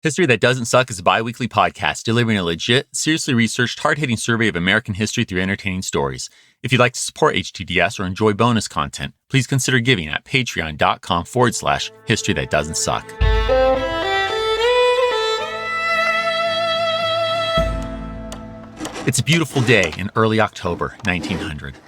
History That Doesn't Suck is a bi-weekly podcast delivering a legit, seriously researched, hard-hitting survey of American history through entertaining stories. If you'd like to support HTDS or enjoy bonus content, please consider giving at patreon.com/History That Doesn't Suck. It's a beautiful day in early October 1900.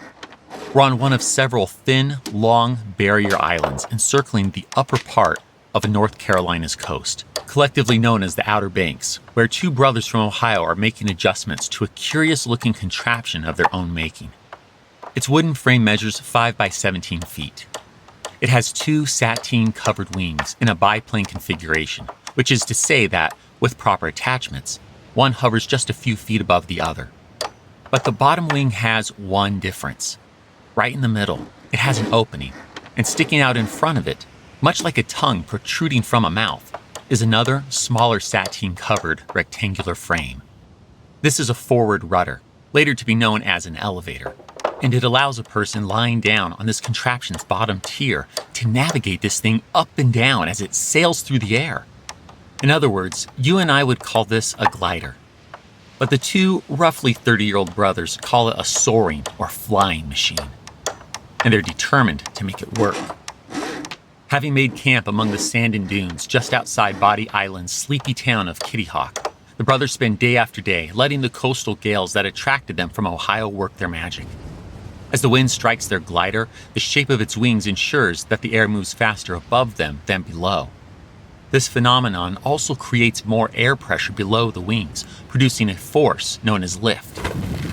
We're on one of several thin, long barrier islands encircling the upper part of North Carolina's coast, collectively known as the Outer Banks, where two brothers from Ohio are making adjustments to a curious-looking contraption of their own making. Its wooden frame measures 5 by 17 feet. It has two sateen-covered wings in a biplane configuration, which is to say that, with proper attachments, one hovers just a few feet above the other. But the bottom wing has one difference. Right in the middle, it has an opening, and sticking out in front of it, much like a tongue protruding from a mouth, is another, smaller sateen-covered rectangular frame. This is a forward rudder, later to be known as an elevator, and it allows a person lying down on this contraption's bottom tier to navigate this thing up and down as it sails through the air. In other words, you and I would call this a glider. But the two roughly 30-year-old brothers call it a soaring or flying machine. And they're determined to make it work. Having made camp among the sand and dunes just outside Body Island's sleepy town of Kitty Hawk, the brothers spend day after day letting the coastal gales that attracted them from Ohio work their magic. As the wind strikes their glider, the shape of its wings ensures that the air moves faster above them than below. This phenomenon also creates more air pressure below the wings, producing a force known as lift.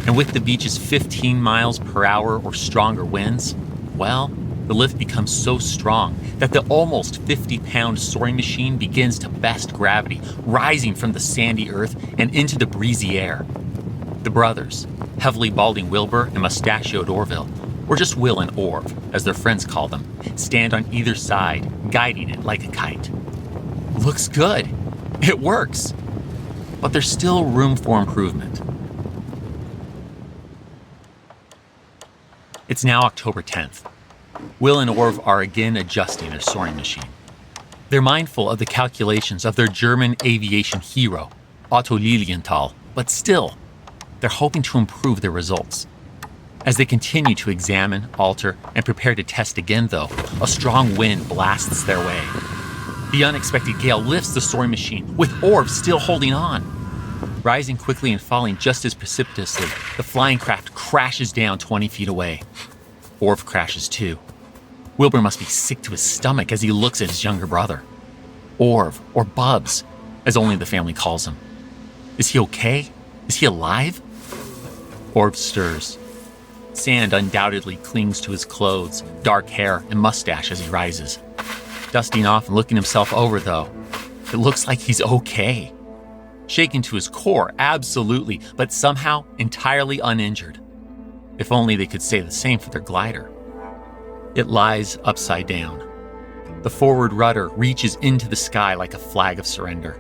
And with the beach's 15 miles per hour or stronger winds, well, the lift becomes so strong that the almost 50-pound soaring machine begins to best gravity, rising from the sandy earth and into the breezy air. The brothers, heavily balding Wilbur and mustachioed Orville, or just Will and Orv, as their friends call them, stand on either side, guiding it like a kite. Looks good. It works. But there's still room for improvement. It's now October 10th. Will and Orv are again adjusting their soaring machine. They're mindful of the calculations of their German aviation hero, Otto Lilienthal, but still, they're hoping to improve their results. As they continue to examine, alter, and prepare to test again, though, a strong wind blasts their way. The unexpected gale lifts the soaring machine, with Orv still holding on. Rising quickly and falling just as precipitously, the flying craft crashes down 20 feet away. Orv crashes too. Wilbur must be sick to his stomach as he looks at his younger brother. Orv, or Bubs, as only the family calls him. Is he okay? Is he alive? Orv stirs. Sand undoubtedly clings to his clothes, dark hair, and mustache as he rises. Dusting off and looking himself over, though, it looks like he's okay. Shaken to his core, absolutely, but somehow entirely uninjured. If only they could say the same for their glider. It lies upside down. The forward rudder reaches into the sky like a flag of surrender.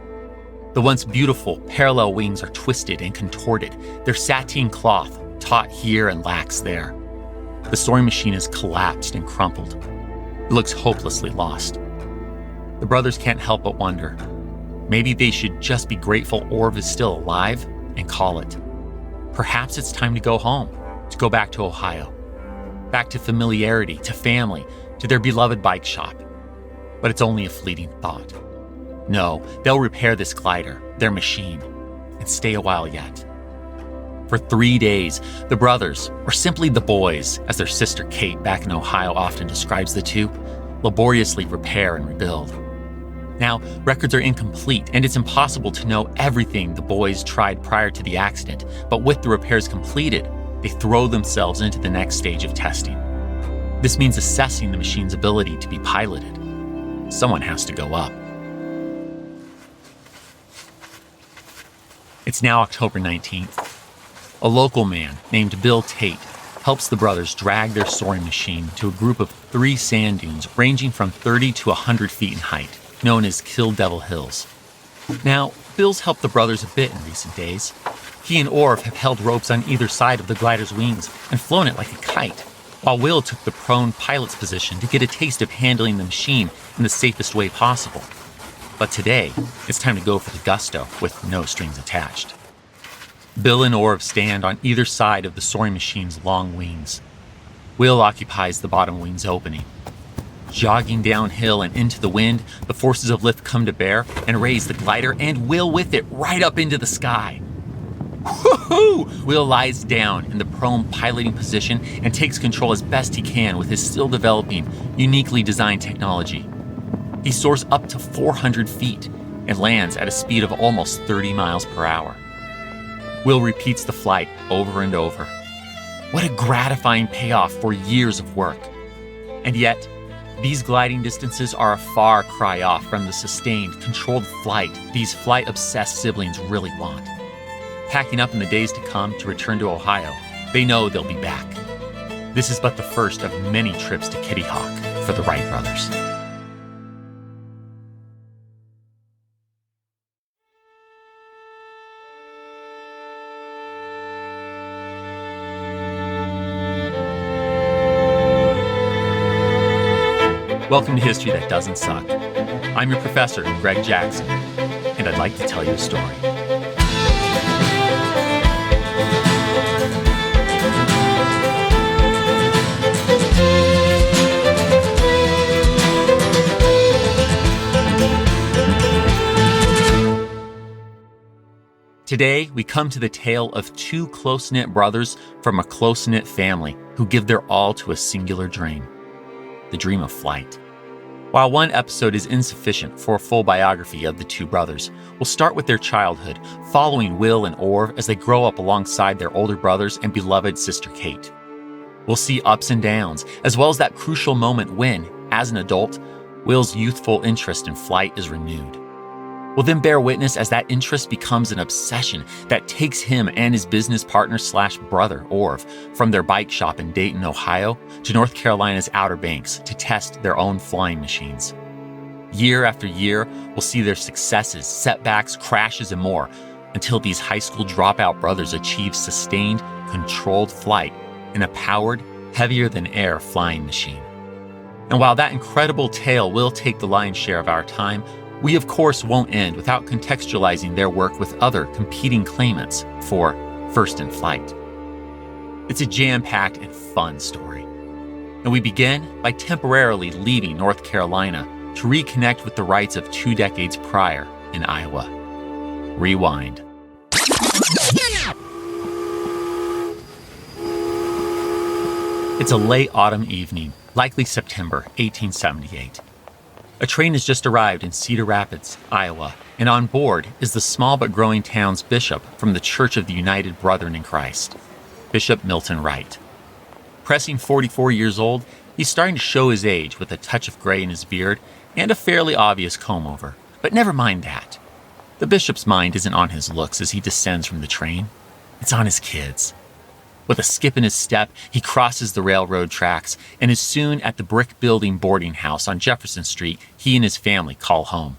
The once beautiful, parallel wings are twisted and contorted, their sateen cloth taut here and lax there. The soaring machine is collapsed and crumpled. It looks hopelessly lost. The brothers can't help but wonder. Maybe they should just be grateful Orv is still alive and call it. Perhaps it's time to go home, to go back to Ohio. Back to familiarity, to family, to their beloved bike shop. But it's only a fleeting thought. No, they'll repair this glider, their machine, and stay a while yet. For 3 days, the brothers, or simply the boys, as their sister Kate back in Ohio often describes the two, laboriously repair and rebuild. Now, records are incomplete, and it's impossible to know everything the boys tried prior to the accident, but with the repairs completed, they throw themselves into the next stage of testing. This means assessing the machine's ability to be piloted. Someone has to go up. It's now October 19th. A local man named Bill Tate helps the brothers drag their soaring machine to a group of 3 sand dunes ranging from 30 to 100 feet in height, known as Kill Devil Hills. Now, Bill's helped the brothers a bit in recent days. He and Orv have held ropes on either side of the glider's wings and flown it like a kite, while Will took the prone pilot's position to get a taste of handling the machine in the safest way possible. But today, it's time to go for the gusto with no strings attached. Bill and Orv stand on either side of the soaring machine's long wings. Will occupies the bottom wing's opening. Jogging downhill and into the wind, the forces of lift come to bear and raise the glider and Will with it right up into the sky. Woohoo! Will lies down in the prone piloting position and takes control as best he can with his still developing, uniquely designed technology. He soars up to 400 feet and lands at a speed of almost 30 miles per hour. Will repeats the flight over and over. What a gratifying payoff for years of work. And yet, these gliding distances are a far cry off from the sustained, controlled flight these flight-obsessed siblings really want. Packing up in the days to come to return to Ohio, they know they'll be back. This is but the first of many trips to Kitty Hawk for the Wright brothers. Welcome to History That Doesn't Suck. I'm your professor, Greg Jackson, and I'd like to tell you a story. Today, we come to the tale of two close-knit brothers from a close-knit family who give their all to a singular dream, the dream of flight. While one episode is insufficient for a full biography of the two brothers, we'll start with their childhood, following Will and Orv as they grow up alongside their older brothers and beloved sister Kate. We'll see ups and downs, as well as that crucial moment when, as an adult, Will's youthful interest in flight is renewed. We'll then bear witness as that interest becomes an obsession that takes him and his business partner/brother, Orv, from their bike shop in Dayton, Ohio, to North Carolina's Outer Banks to test their own flying machines. Year after year, we'll see their successes, setbacks, crashes, and more, until these high school dropout brothers achieve sustained, controlled flight in a powered, heavier-than-air flying machine. And while that incredible tale will take the lion's share of our time, we of course won't end without contextualizing their work with other competing claimants for first in flight. It's a jam-packed and fun story. And we begin by temporarily leaving North Carolina to reconnect with the Wrights of 2 decades prior in Iowa. Rewind. It's a late autumn evening, likely September 1878. A train has just arrived in Cedar Rapids, Iowa, and on board is the small but growing town's bishop from the Church of the United Brethren in Christ, Bishop Milton Wright. Pressing 44 years old, he's starting to show his age with a touch of gray in his beard and a fairly obvious comb-over. But never mind that. The bishop's mind isn't on his looks as he descends from the train. It's on his kids. With a skip in his step, he crosses the railroad tracks and is soon at the brick-building boarding house on Jefferson Street he and his family call home.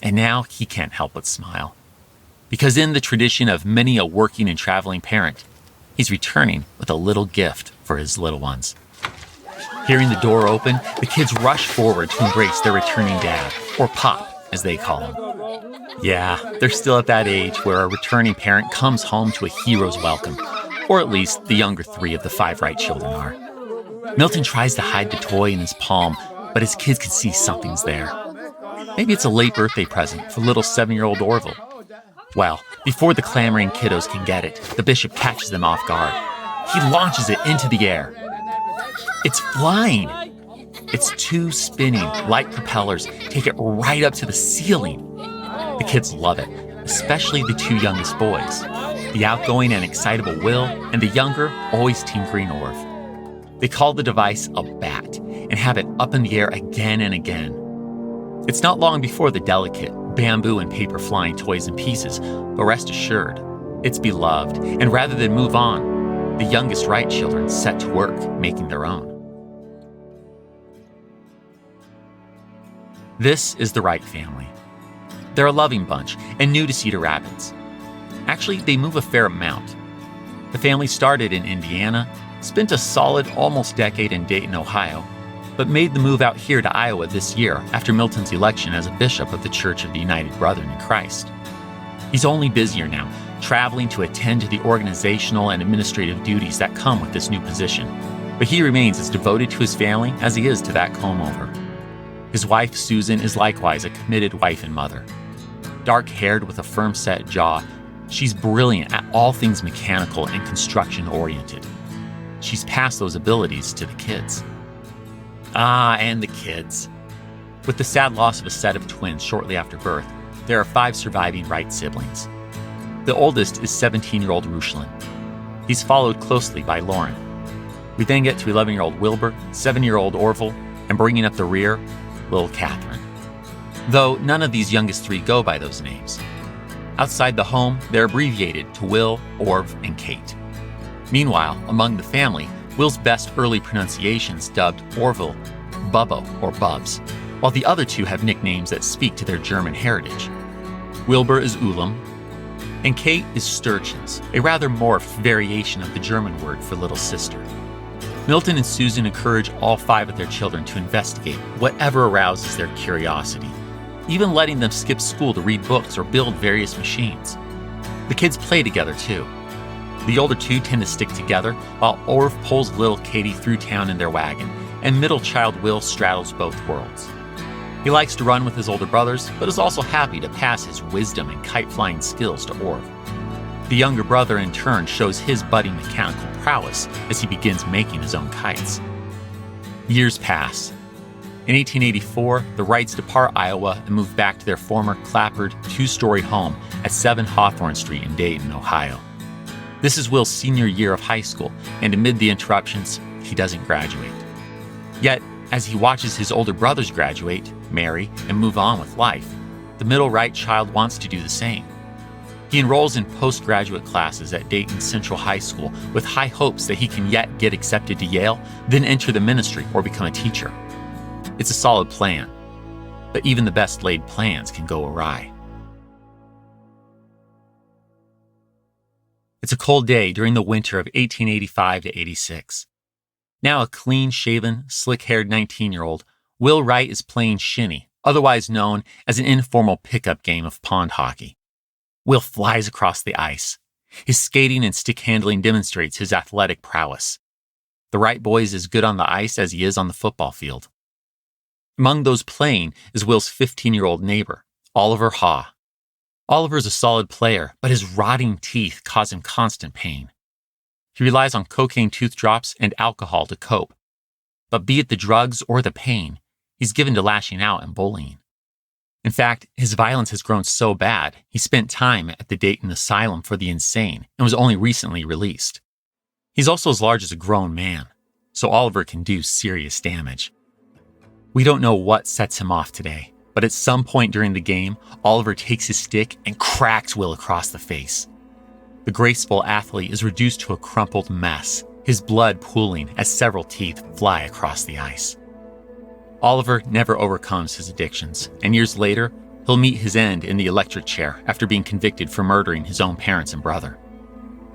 And now he can't help but smile. Because in the tradition of many a working and traveling parent, he's returning with a little gift for his little ones. Hearing the door open, the kids rush forward to embrace their returning dad, or Pop, as they call him. Yeah, they're still at that age where a returning parent comes home to a hero's welcome. Or at least the younger 3 of the 5 Wright children are. Milton tries to hide the toy in his palm, but his kids can see something's there. Maybe it's a late birthday present for little 7-year-old Orville. Well, before the clamoring kiddos can get it, the bishop catches them off guard. He launches it into the air. It's flying! Its 2 spinning, light propellers take it right up to the ceiling. The kids love it, especially the 2 youngest boys. The outgoing and excitable Will, and the younger, always tinkering Orv. They call the device a bat and have it up in the air again and again. It's not long before the delicate bamboo and paper flying toys in pieces, but rest assured, it's beloved, and rather than move on, the youngest Wright children set to work making their own. This is the Wright family. They're a loving bunch and new to Cedar Rapids. Actually, they move a fair amount. The family started in Indiana, spent a solid almost decade in Dayton, Ohio, but made the move out here to Iowa this year after Milton's election as a bishop of the Church of the United Brethren in Christ. He's only busier now, traveling to attend to the organizational and administrative duties that come with this new position, but he remains as devoted to his family as he is to that comb-over. His wife, Susan, is likewise a committed wife and mother. Dark-haired with a firm-set jaw, she's brilliant at all things mechanical and construction-oriented. She's passed those abilities to the kids. And the kids. With the sad loss of a set of twins shortly after birth, there are 5 surviving Wright siblings. The oldest is 17-year-old Rushlin. He's followed closely by Lauren. We then get to 11-year-old Wilbur, 7-year-old Orville, and bringing up the rear, little Catherine. Though none of these youngest 3 go by those names. Outside the home, they're abbreviated to Will, Orv, and Kate. Meanwhile, among the family, Will's best early pronunciations dubbed Orville, Bubbo, or Bubs, while the other 2 have nicknames that speak to their German heritage. Wilbur is Ulam, and Kate is Sturchens, a rather morphed variation of the German word for little sister. Milton and Susan encourage all 5 of their children to investigate whatever arouses their curiosity, even letting them skip school to read books or build various machines. The kids play together too. The older 2 tend to stick together, while Orv pulls little Katie through town in their wagon, and middle child Will straddles both worlds. He likes to run with his older brothers, but is also happy to pass his wisdom and kite-flying skills to Orv. The younger brother, in turn, shows his budding mechanical prowess as he begins making his own kites. Years pass. In 1884, the Wrights depart Iowa and move back to their former clapboard 2-story home at 7 Hawthorne Street in Dayton, Ohio. This is Will's senior year of high school, and amid the interruptions, he doesn't graduate. Yet, as he watches his older brothers graduate, marry, and move on with life, the middle Wright child wants to do the same. He enrolls in postgraduate classes at Dayton Central High School with high hopes that he can yet get accepted to Yale, then enter the ministry or become a teacher. It's a solid plan, but even the best laid plans can go awry. It's a cold day during the winter of 1885 to 86. Now a clean-shaven, slick-haired 19-year-old, Will Wright is playing shinny, otherwise known as an informal pickup game of pond hockey. Will flies across the ice. His skating and stick handling demonstrates his athletic prowess. The Wright boy is as good on the ice as he is on the football field. Among those playing is Will's 15-year-old neighbor, Oliver Haw. Oliver is a solid player, but his rotting teeth cause him constant pain. He relies on cocaine tooth drops and alcohol to cope. But be it the drugs or the pain, he's given to lashing out and bullying. In fact, his violence has grown so bad, he spent time at the Dayton Asylum for the Insane and was only recently released. He's also as large as a grown man, so Oliver can do serious damage. We don't know what sets him off today, but at some point during the game, Oliver takes his stick and cracks Will across the face. The graceful athlete is reduced to a crumpled mess, his blood pooling as several teeth fly across the ice. Oliver never overcomes his addictions, and years later, he'll meet his end in the electric chair after being convicted for murdering his own parents and brother.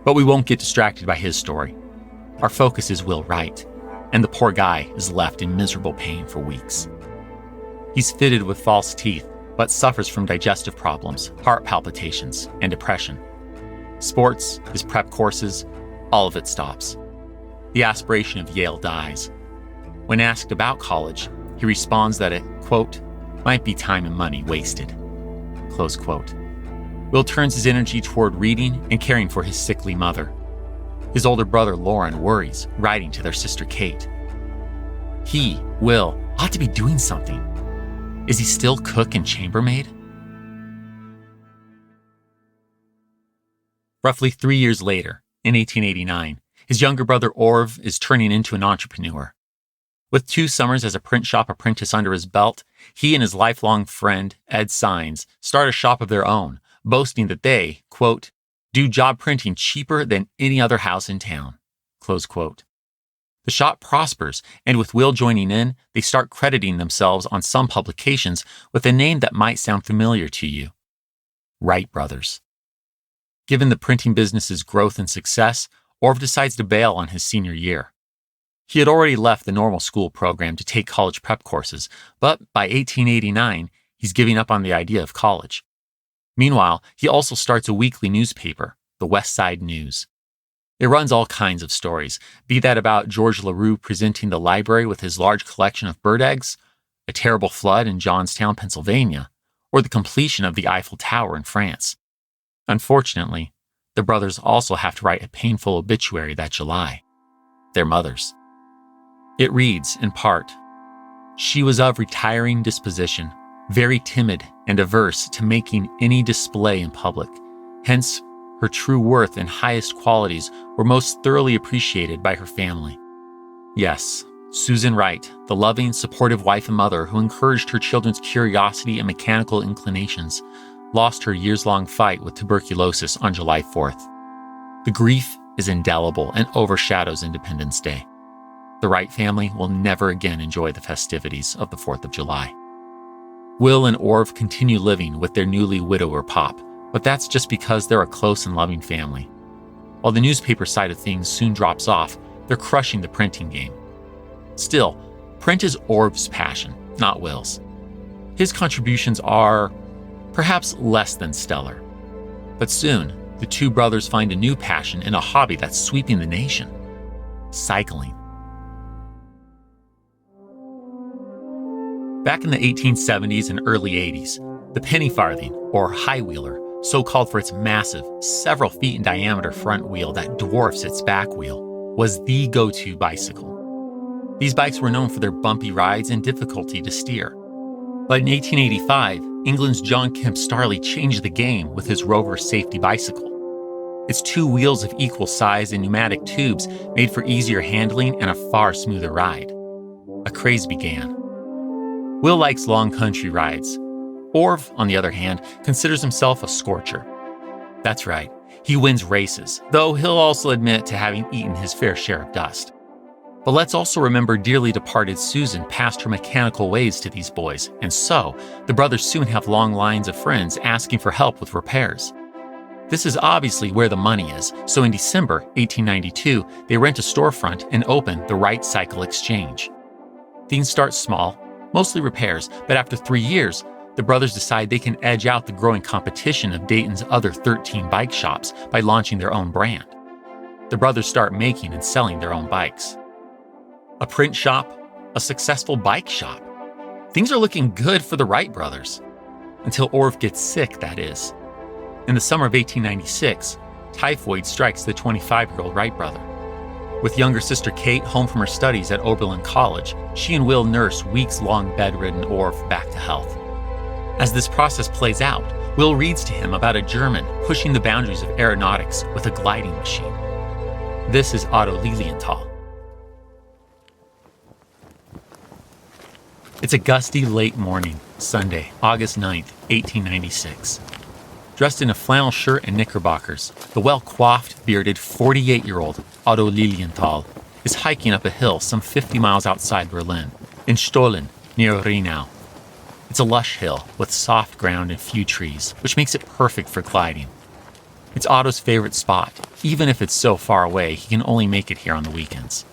But we won't get distracted by his story. Our focus is Will Wright, and the poor guy is left in miserable pain for weeks. He's fitted with false teeth, but suffers from digestive problems, heart palpitations, and depression. Sports, his prep courses, all of it stops. The aspiration of Yale dies. When asked about college, he responds that it, quote, might be time and money wasted, close quote. Will turns his energy toward reading and caring for his sickly mother. His older brother Lauren worries, writing to their sister Kate. He, Will, ought to be doing something. Is he still cook and chambermaid? Roughly 3 years later, in 1889, his younger brother Orv is turning into an entrepreneur. With 2 summers as a print shop apprentice under his belt, he and his lifelong friend, Ed Sines, start a shop of their own, boasting that they, quote, do job printing cheaper than any other house in town, close quote. The shop prospers, and with Will joining in, they start crediting themselves on some publications with a name that might sound familiar to you, Wright Brothers. Given the printing business's growth and success, Orv decides to bail on his senior year. He had already left the normal school program to take college prep courses, but by 1889, he's giving up on the idea of college. Meanwhile, he also starts a weekly newspaper, the West Side News. It runs all kinds of stories, be that about George LaRue presenting the library with his large collection of bird eggs, a terrible flood in Johnstown, Pennsylvania, or the completion of the Eiffel Tower in France. Unfortunately, the brothers also have to write a painful obituary that July. Their mothers. It reads, in part, "She was of retiring disposition, very timid and averse to making any display in public. Hence, her true worth and highest qualities were most thoroughly appreciated by her family." Yes, Susan Wright, the loving, supportive wife and mother who encouraged her children's curiosity and mechanical inclinations, lost her years-long fight with tuberculosis on July 4th. The grief is indelible and overshadows Independence Day. The Wright family will never again enjoy the festivities of the 4th of July. Will and Orv continue living with their newly widower Pop, but that's just because they're a close and loving family. While the newspaper side of things soon drops off, they're crushing the printing game. Still, print is Orv's passion, not Will's. His contributions are perhaps less than stellar. But soon, the two brothers find a new passion in a hobby that's sweeping the nation: cycling. Back in the 1870s and early 80s, the penny farthing, or high wheeler, so called for its massive, several feet in diameter front wheel that dwarfs its back wheel, was the go-to bicycle. These bikes were known for their bumpy rides and difficulty to steer. But in 1885, England's John Kemp Starley changed the game with his Rover safety bicycle. Its two wheels of equal size and pneumatic tubes made for easier handling and a far smoother ride. A craze began. Will likes long country rides. Orv, on the other hand, considers himself a scorcher. That's right, he wins races, though he'll also admit to having eaten his fair share of dust. But let's also remember dearly departed Susan passed her mechanical ways to these boys, and so the brothers soon have long lines of friends asking for help with repairs. This is obviously where the money is, so in December 1892, they rent a storefront and open the Wright Cycle Exchange. Things start small, mostly repairs, but after 3 years, the brothers decide they can edge out the growing competition of Dayton's other 13 bike shops by launching their own brand. The brothers start making and selling their own bikes. A print shop, a successful bike shop. Things are looking good for the Wright brothers. Until Orv gets sick, that is. In the summer of 1896, typhoid strikes the 25-year-old Wright brother. With younger sister Kate home from her studies at Oberlin College, she and Will nurse weeks-long bedridden Orv back to health. As this process plays out, Will reads to him about a German pushing the boundaries of aeronautics with a gliding machine. This is Otto Lilienthal. It's a gusty late morning, Sunday, August 9th, 1896. Dressed in a flannel shirt and knickerbockers, the well-coiffed, bearded 48-year-old Otto Lilienthal is hiking up a hill some 50 miles outside Berlin, in Stollen, near Rhenau. It's a lush hill with soft ground and few trees, which makes it perfect for gliding. It's Otto's favorite spot. Even if it's so far away, he can only make it here on the weekends.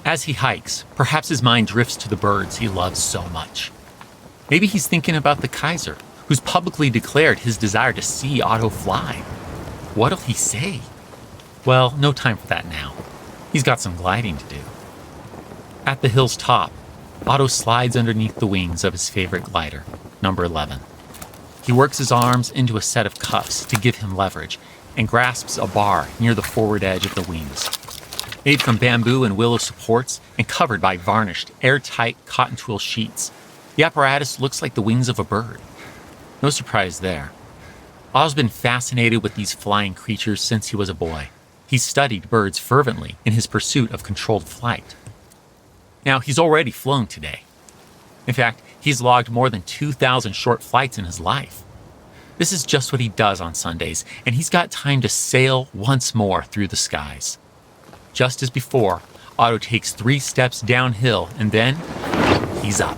As he hikes, perhaps his mind drifts to the birds he loves so much. Maybe he's thinking about the Kaiser, who's publicly declared his desire to see Otto fly. What'll he say? Well, no time for that now. He's got some gliding to do. At the hill's top, Otto slides underneath the wings of his favorite glider, number 11. He works his arms into a set of cuffs to give him leverage and grasps a bar near the forward edge of the wings. Made from bamboo and willow supports and covered by varnished, airtight cotton twill sheets, the apparatus looks like the wings of a bird. No surprise there. Otto's been fascinated with these flying creatures since he was a boy. He's studied birds fervently in his pursuit of controlled flight. Now, he's already flown today. In fact, he's logged more than 2,000 short flights in his life. This is just what he does on Sundays, and he's got time to sail once more through the skies. Just as before, Otto takes 3 steps downhill, and then he's up.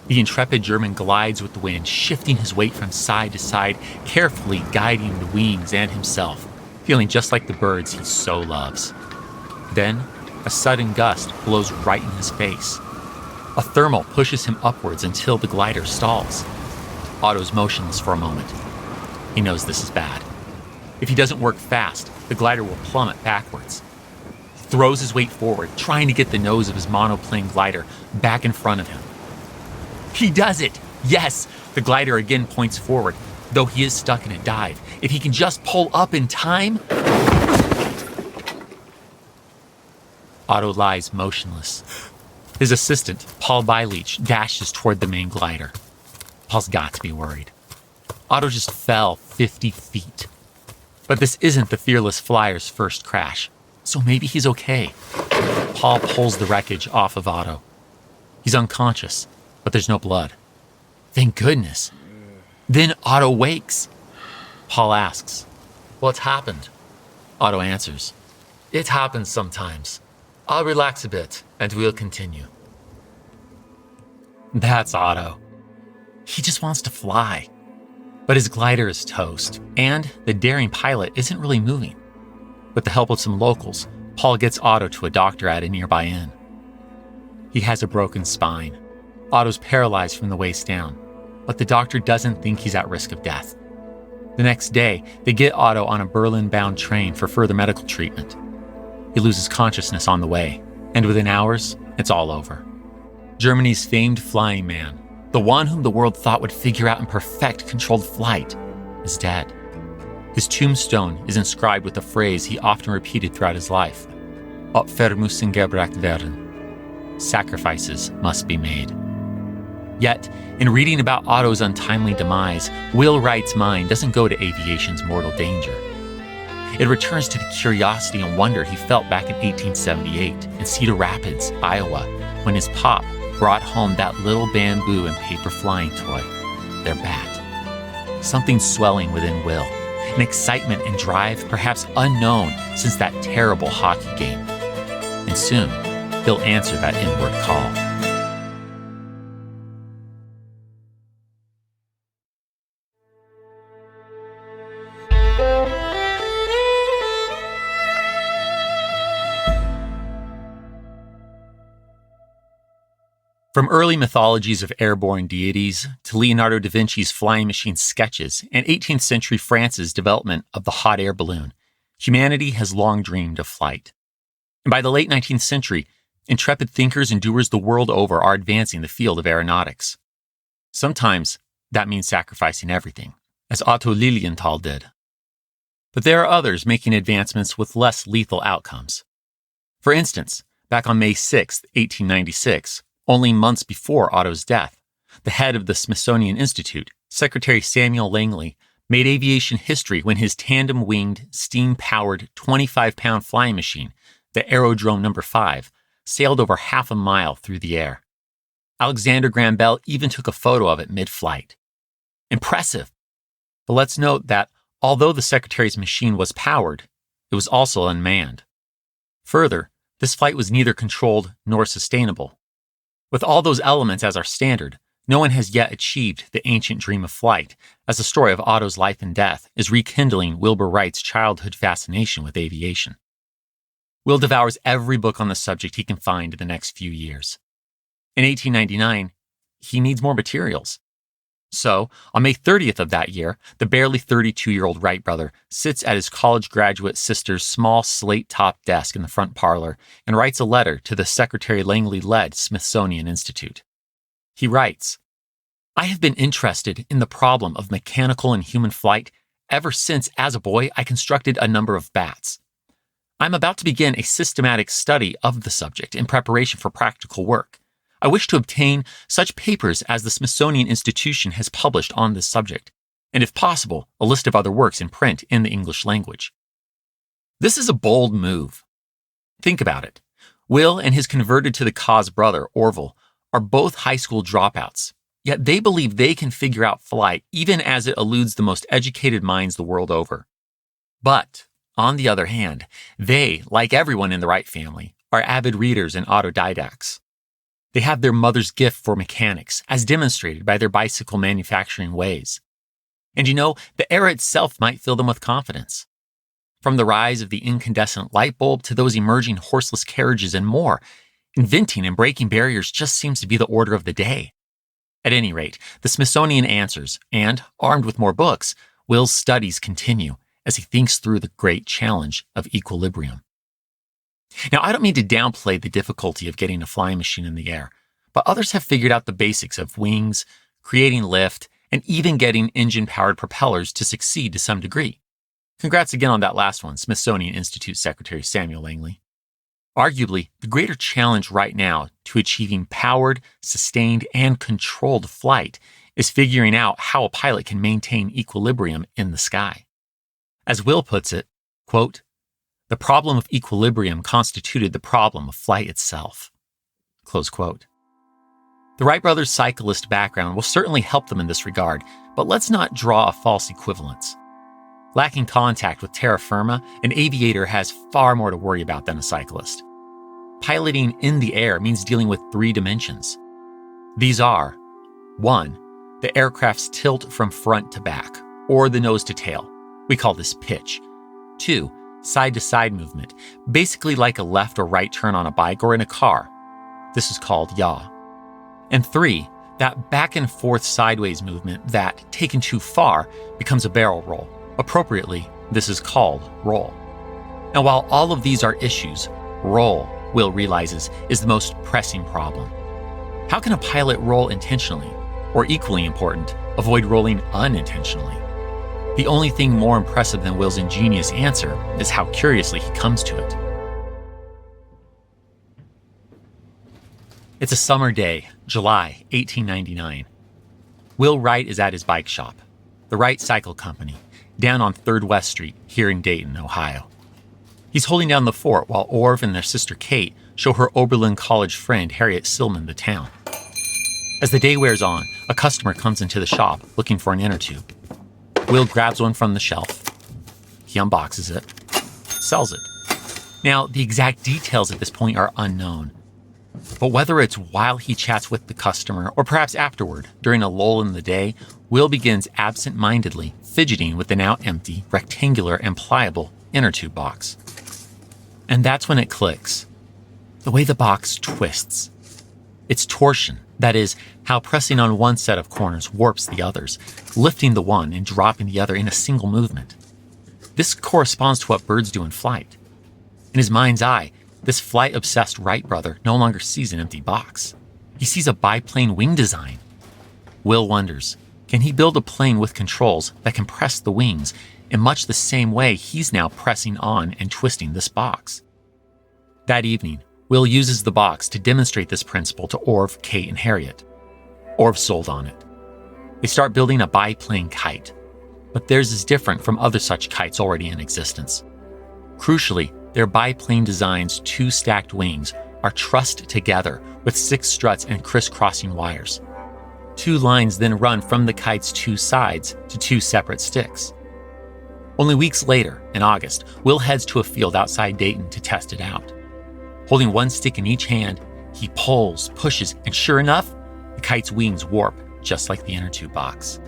The intrepid German glides with the wind, shifting his weight from side to side, carefully guiding the wings and himself, feeling just like the birds he so loves. Then, A sudden gust blows right in his face. A thermal pushes him upwards until the glider stalls. Otto's motionless for a moment. He knows this is bad. If he doesn't work fast, the glider will plummet backwards. He throws his weight forward, trying to get the nose of his monoplane glider back in front of him. He does it! Yes! The glider again points forward, though he is stuck in a dive. If he can just pull up in time... Otto lies motionless. His assistant, Paul Byleach, dashes toward the main glider. Paul's got to be worried. Otto just fell 50 feet. But this isn't the fearless flyer's first crash, so maybe he's okay. Paul pulls the wreckage off of Otto. He's unconscious, but there's no blood. Thank goodness. Then Otto wakes. Paul asks, "What's happened?" Otto answers, "It happens sometimes. I'll relax a bit, and we'll continue." That's Otto. He just wants to fly. But his glider is toast, and the daring pilot isn't really moving. With the help of some locals, Paul gets Otto to a doctor at a nearby inn. He has a broken spine. Otto's paralyzed from the waist down, but the doctor doesn't think he's at risk of death. The next day, they get Otto on a Berlin-bound train for further medical treatment. He loses consciousness on the way, and within hours, it's all over. Germany's famed flying man, the one whom the world thought would figure out and perfect controlled flight, is dead. His tombstone is inscribed with a phrase he often repeated throughout his life: Opfer müssen gebracht werden. Sacrifices must be made. Yet, in reading about Otto's untimely demise, Will Wright's mind doesn't go to aviation's mortal danger. It returns to the curiosity and wonder he felt back in 1878 in Cedar Rapids, Iowa, when his pop brought home that little bamboo and paper flying toy, their bat. Something swelling within Will, an excitement and drive perhaps unknown since that terrible hockey game. And soon, he'll answer that inward call. From early mythologies of airborne deities to Leonardo da Vinci's flying machine sketches and 18th century France's development of the hot air balloon, humanity has long dreamed of flight. And by the late 19th century, intrepid thinkers and doers the world over are advancing the field of aeronautics. Sometimes that means sacrificing everything, as Otto Lilienthal did. But there are others making advancements with less lethal outcomes. For instance, back on May 6, 1896, only months before Otto's death, the head of the Smithsonian Institute, Secretary Samuel Langley, made aviation history when his tandem-winged, steam-powered 25-pound flying machine, the Aerodrome No. 5, sailed over half a mile through the air. Alexander Graham Bell even took a photo of it mid-flight. Impressive! But let's note that although the Secretary's machine was powered, it was also unmanned. Further, this flight was neither controlled nor sustainable. With all those elements as our standard, no one has yet achieved the ancient dream of flight, as the story of Otto's life and death is rekindling Wilbur Wright's childhood fascination with aviation. Will devours every book on the subject he can find in the next few years. In 1899, he needs more materials. So, on May 30th of that year, the barely 32-year-old Wright brother sits at his college graduate sister's small slate-top desk in the front parlor and writes a letter to the Secretary Langley-led Smithsonian Institute. He writes, "I have been interested in the problem of mechanical and human flight ever since, as a boy, I constructed a number of bats. I'm about to begin a systematic study of the subject in preparation for practical work. I wish to obtain such papers as the Smithsonian Institution has published on this subject, and if possible, a list of other works in print in the English language." This is a bold move. Think about it. Will and his converted to the cause brother, Orville, are both high school dropouts, yet they believe they can figure out flight even as it eludes the most educated minds the world over. But, on the other hand, they, like everyone in the Wright family, are avid readers and autodidacts. They have their mother's gift for mechanics, as demonstrated by their bicycle manufacturing ways. And the era itself might fill them with confidence. From the rise of the incandescent light bulb to those emerging horseless carriages and more, inventing and breaking barriers just seems to be the order of the day. At any rate, the Smithsonian answers, and, armed with more books, Will's studies continue as he thinks through the great challenge of equilibrium. Now, I don't mean to downplay the difficulty of getting a flying machine in the air, but others have figured out the basics of wings, creating lift, and even getting engine-powered propellers to succeed to some degree. Congrats again on that last one, Smithsonian Institute Secretary Samuel Langley. Arguably, the greater challenge right now to achieving powered, sustained, and controlled flight is figuring out how a pilot can maintain equilibrium in the sky. As Will puts it, quote, "The problem of equilibrium constituted the problem of flight itself." Close quote. The Wright brothers' cyclist background will certainly help them in this regard, but let's not draw a false equivalence. Lacking contact with terra firma, an aviator has far more to worry about than a cyclist. Piloting in the air means dealing with 3 dimensions. These are 1. The aircraft's tilt from front to back, or the nose to tail. We call this pitch. 2. Side-to-side movement, basically like a left or right turn on a bike or in a car. This is called yaw. And 3. That back and forth sideways movement that, taken too far, becomes a barrel roll. Appropriately, this is called roll. Now, while all of these are issues, roll, Will realizes, is the most pressing problem. How can a pilot roll intentionally, or equally important, avoid rolling unintentionally? The only thing more impressive than Will's ingenious answer is how curiously he comes to it. It's a summer day, July 1899. Will Wright is at his bike shop, the Wright Cycle Company, down on 3rd West Street here in Dayton, Ohio. He's holding down the fort while Orv and their sister Kate show her Oberlin College friend Harriet Silman the town. As the day wears on, a customer comes into the shop looking for an inner tube. Will grabs one from the shelf. He unboxes it, sells it. Now, the exact details at this point are unknown. But whether it's while he chats with the customer or perhaps afterward, during a lull in the day, Will begins absent-mindedly fidgeting with the now empty, rectangular, and pliable inner tube box. And that's when it clicks. The way the box twists. Its torsion, that is, how pressing on one set of corners warps the others, lifting the one and dropping the other in a single movement. This corresponds to what birds do in flight. In his mind's eye, this flight-obsessed Wright brother no longer sees an empty box. He sees a biplane wing design. Will wonders, can he build a plane with controls that can press the wings in much the same way he's now pressing on and twisting this box? That evening, Will uses the box to demonstrate this principle to Orv, Kate, and Harriet. Orv sold on it. They start building a biplane kite, but theirs is different from other such kites already in existence. Crucially, their biplane design's 2 stacked wings are trussed together with 6 struts and crisscrossing wires. 2 lines then run from the kite's 2 sides to 2 separate sticks. Only weeks later, in August, Will heads to a field outside Dayton to test it out. Holding one stick in each hand, he pulls, pushes, and sure enough, the kite's wings warp just like the inner tube box.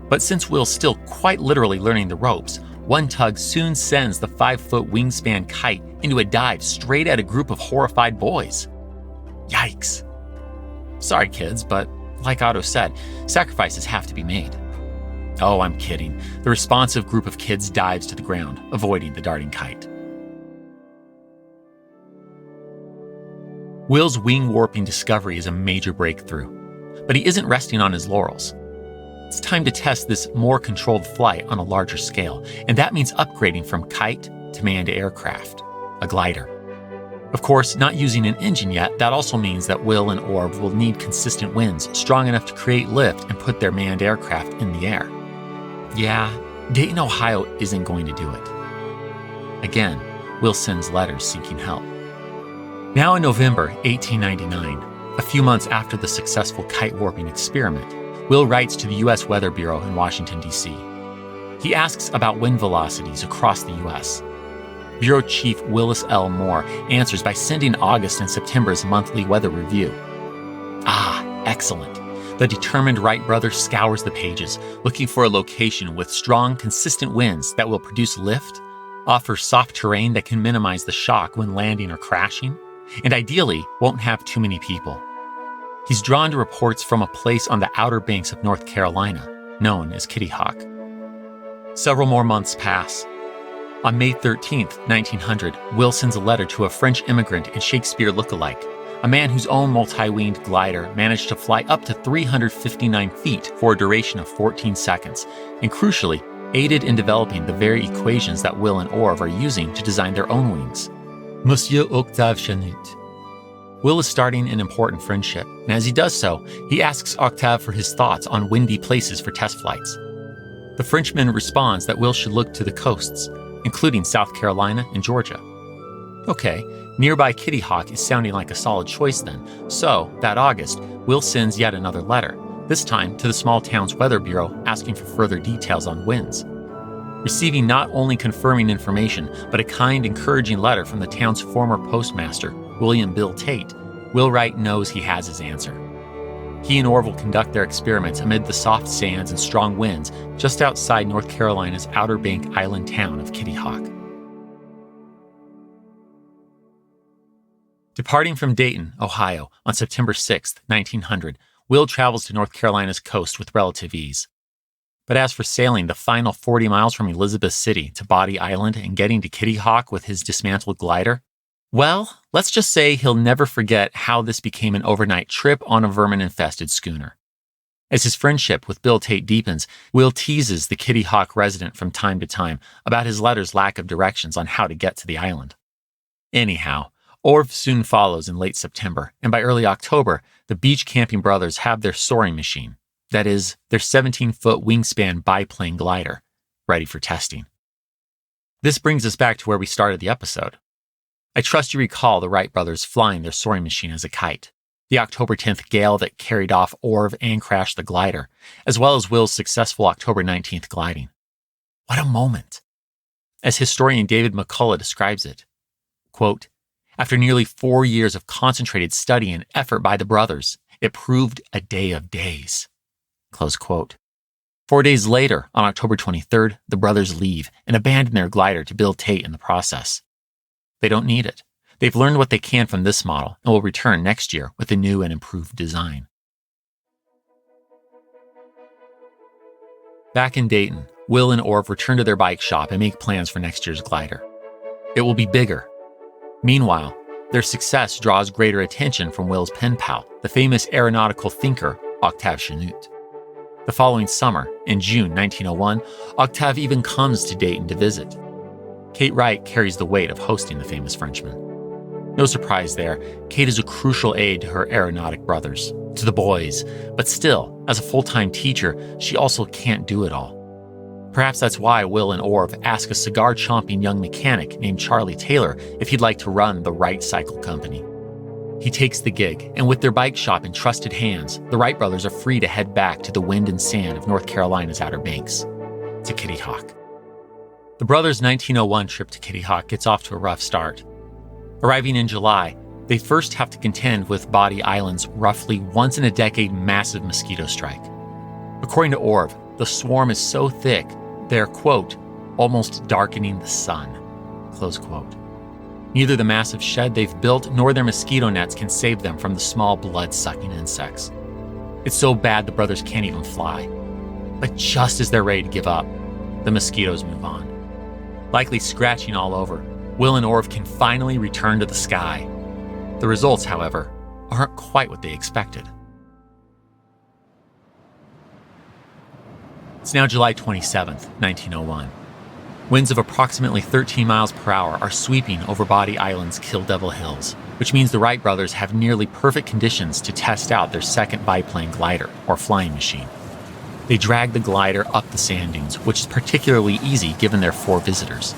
But since Will's still quite literally learning the ropes, one tug soon sends the 5-foot wingspan kite into a dive straight at a group of horrified boys. Yikes. Sorry, kids, but like Otto said, sacrifices have to be made. Oh, I'm kidding. The responsive group of kids dives to the ground, avoiding the darting kite. Will's wing-warping discovery is a major breakthrough, but he isn't resting on his laurels. It's time to test this more controlled flight on a larger scale, and that means upgrading from kite to manned aircraft, a glider. Of course, not using an engine yet, that also means that Will and Orv will need consistent winds strong enough to create lift and put their manned aircraft in the air. Yeah, Dayton, Ohio isn't going to do it. Again, Will sends letters seeking help. Now in November 1899, a few months after the successful kite warping experiment, Will writes to the U.S. Weather Bureau in Washington, D.C. He asks about wind velocities across the U.S. Bureau Chief Willis L. Moore answers by sending August and September's monthly weather review. Ah, excellent. The determined Wright brother scours the pages, looking for a location with strong, consistent winds that will produce lift, offers soft terrain that can minimize the shock when landing or crashing, and ideally won't have too many people. He's drawn to reports from a place on the Outer Banks of North Carolina, known as Kitty Hawk. Several more months pass. On May 13, 1900, Will sends a letter to a French immigrant and Shakespeare lookalike, a man whose own multi-winged glider managed to fly up to 359 feet for a duration of 14 seconds, and crucially, aided in developing the very equations that Will and Orv are using to design their own wings. Monsieur Octave Chanute. Will is starting an important friendship, and as he does so, he asks Octave for his thoughts on windy places for test flights. The Frenchman responds that Will should look to the coasts, including South Carolina and Georgia. Okay, nearby Kitty Hawk is sounding like a solid choice then, so that August, Will sends yet another letter, this time to the small town's weather bureau asking for further details on winds. Receiving not only confirming information, but a kind, encouraging letter from the town's former postmaster, William Bill Tate, Will Wright knows he has his answer. He and Orville conduct their experiments amid the soft sands and strong winds just outside North Carolina's Outer Bank island town of Kitty Hawk. Departing from Dayton, Ohio, on September 6, 1900, Will travels to North Carolina's coast with relative ease. But as for sailing the final 40 miles from Elizabeth City to Body Island and getting to Kitty Hawk with his dismantled glider, well, let's just say he'll never forget how this became an overnight trip on a vermin-infested schooner. As his friendship with Bill Tate deepens, Will teases the Kitty Hawk resident from time to time about his letter's lack of directions on how to get to the island. Anyhow, Orv soon follows in late September, and by early October, the beach camping brothers have their soaring machine, that is, their 17-foot wingspan biplane glider, ready for testing. This brings us back to where we started the episode. I trust you recall the Wright brothers flying their soaring machine as a kite, the October 10th gale that carried off Orv and crashed the glider, as well as Will's successful October 19th gliding. What a moment! As historian David McCullough describes it, quote, "After nearly 4 years of concentrated study and effort by the brothers, it proved a day of days." Close quote. 4 days later, on October 23rd, the brothers leave and abandon their glider to Bill Tate in the process. They don't need it. They've learned what they can from this model and will return next year with a new and improved design. Back in Dayton, Will and Orv return to their bike shop and make plans for next year's glider. It will be bigger. Meanwhile, their success draws greater attention from Will's pen pal, the famous aeronautical thinker, Octave Chanute. The following summer, in June 1901, Octave even comes to Dayton to visit. Kate Wright carries the weight of hosting the famous Frenchman. No surprise there, Kate is a crucial aid to her aeronautic brothers, to the boys, but still, as a full-time teacher, she also can't do it all. Perhaps that's why Will and Orv ask a cigar-chomping young mechanic named Charlie Taylor if he'd like to run the Wright Cycle Company. He takes the gig, and with their bike shop in trusted hands, the Wright brothers are free to head back to the wind and sand of North Carolina's Outer Banks, to Kitty Hawk. The brothers' 1901 trip to Kitty Hawk gets off to a rough start. Arriving in July, they first have to contend with Body Island's roughly once-in-a-decade massive mosquito strike. According to Orv, the swarm is so thick, they're, quote, almost darkening the sun, close quote. Neither the massive shed they've built nor their mosquito nets can save them from the small blood-sucking insects. It's so bad the brothers can't even fly. But just as they're ready to give up, the mosquitoes move on. Likely scratching all over, Will and Orv can finally return to the sky. The results, however, aren't quite what they expected. It's now July 27th, 1901. Winds of approximately 13 miles per hour are sweeping over Body Island's Kill Devil Hills, which means the Wright brothers have nearly perfect conditions to test out their second biplane glider, or flying machine. They drag the glider up the sand dunes, which is particularly easy given their 4 visitors.